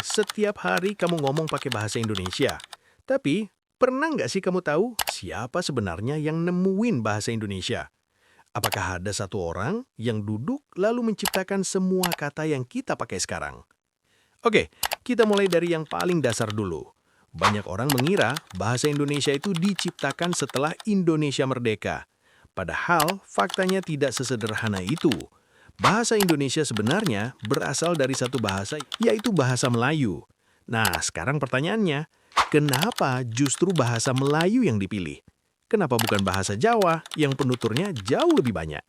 Setiap hari kamu ngomong pakai bahasa Indonesia. Tapi, pernah nggak sih kamu tahu siapa sebenarnya yang nemuin bahasa Indonesia? Apakah ada satu orang yang duduk lalu menciptakan semua kata yang kita pakai sekarang? Oke, kita mulai dari yang paling dasar dulu. Banyak orang mengira bahasa Indonesia itu diciptakan setelah Indonesia merdeka. Padahal, faktanya tidak sesederhana itu. Bahasa Indonesia sebenarnya berasal dari satu bahasa, yaitu bahasa Melayu. Nah, sekarang pertanyaannya, kenapa justru bahasa Melayu yang dipilih? Kenapa bukan bahasa Jawa yang penuturnya jauh lebih banyak?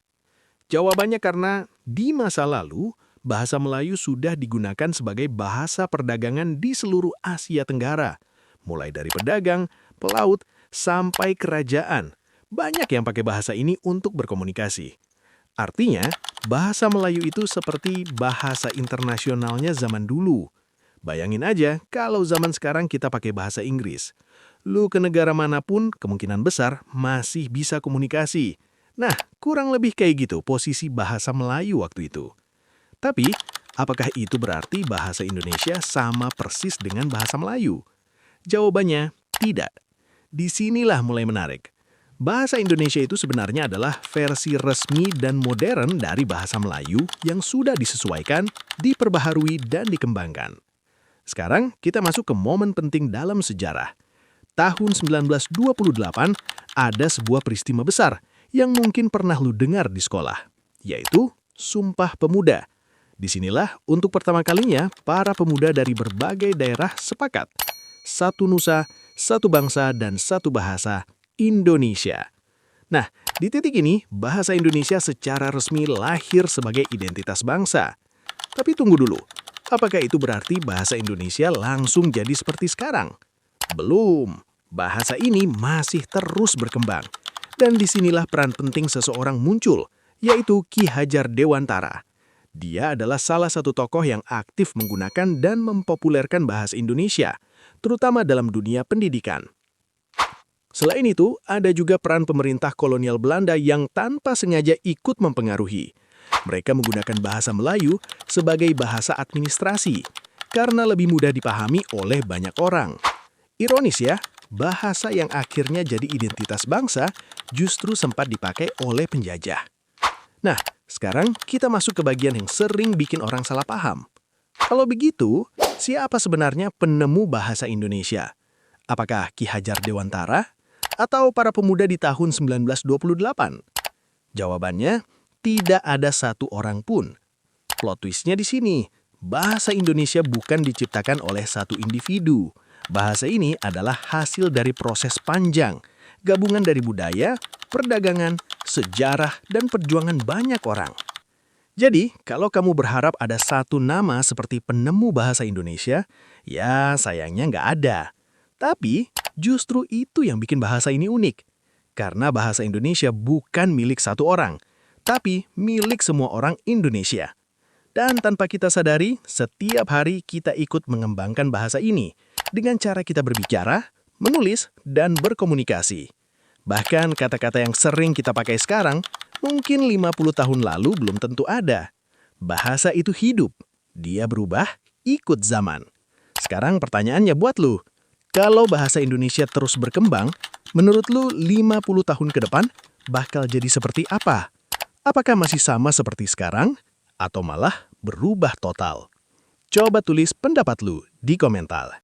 Jawabannya karena di masa lalu, bahasa Melayu sudah digunakan sebagai bahasa perdagangan di seluruh Asia Tenggara. Mulai dari pedagang, pelaut, sampai kerajaan. Banyak yang pakai bahasa ini untuk berkomunikasi. Artinya, bahasa Melayu itu seperti bahasa internasionalnya zaman dulu. Bayangin aja kalau zaman sekarang kita pakai bahasa Inggris. Lu ke negara manapun, kemungkinan besar masih bisa komunikasi. Nah, kurang lebih kayak gitu posisi bahasa Melayu waktu itu. Tapi, apakah itu berarti bahasa Indonesia sama persis dengan bahasa Melayu? Jawabannya, tidak. Disinilah mulai menarik. Bahasa Indonesia itu sebenarnya adalah versi resmi dan modern dari bahasa Melayu yang sudah disesuaikan, diperbaharui, dan dikembangkan. Sekarang kita masuk ke momen penting dalam sejarah. Tahun 1928 ada sebuah peristiwa besar yang mungkin pernah lu dengar di sekolah, yaitu Sumpah Pemuda. Disinilah untuk pertama kalinya para pemuda dari berbagai daerah sepakat. Satu nusa, satu bangsa, dan satu bahasa, Indonesia. Nah, di titik ini, bahasa Indonesia secara resmi lahir sebagai identitas bangsa. Tapi tunggu dulu, apakah itu berarti bahasa Indonesia langsung jadi seperti sekarang? Belum. Bahasa ini masih terus berkembang. Dan disinilah peran penting seseorang muncul, yaitu Ki Hajar Dewantara. Dia adalah salah satu tokoh yang aktif menggunakan dan mempopulerkan bahasa Indonesia, terutama dalam dunia pendidikan. Selain itu, ada juga peran pemerintah kolonial Belanda yang tanpa sengaja ikut mempengaruhi. Mereka menggunakan bahasa Melayu sebagai bahasa administrasi, karena lebih mudah dipahami oleh banyak orang. Ironis ya, bahasa yang akhirnya jadi identitas bangsa justru sempat dipakai oleh penjajah. Nah, sekarang kita masuk ke bagian yang sering bikin orang salah paham. Kalau begitu, siapa sebenarnya penemu bahasa Indonesia? Apakah Ki Hajar Dewantara? Atau para pemuda di tahun 1928? Jawabannya, tidak ada satu orang pun. Plot twist-nya di sini, bahasa Indonesia bukan diciptakan oleh satu individu. Bahasa ini adalah hasil dari proses panjang, gabungan dari budaya, perdagangan, sejarah, dan perjuangan banyak orang. Jadi, kalau kamu berharap ada satu nama seperti penemu bahasa Indonesia, ya sayangnya nggak ada. Tapi, justru itu yang bikin bahasa ini unik. Karena bahasa Indonesia bukan milik satu orang, tapi milik semua orang Indonesia. Dan tanpa kita sadari, setiap hari kita ikut mengembangkan bahasa ini dengan cara kita berbicara, menulis, dan berkomunikasi. Bahkan kata-kata yang sering kita pakai sekarang, mungkin 50 tahun lalu belum tentu ada. Bahasa itu hidup, dia berubah, ikut zaman. Sekarang pertanyaannya buat lu. Kalau bahasa Indonesia terus berkembang, menurut lu 50 tahun ke depan bakal jadi seperti apa? Apakah masih sama seperti sekarang? Atau malah berubah total? Coba tulis pendapat lu di komentar.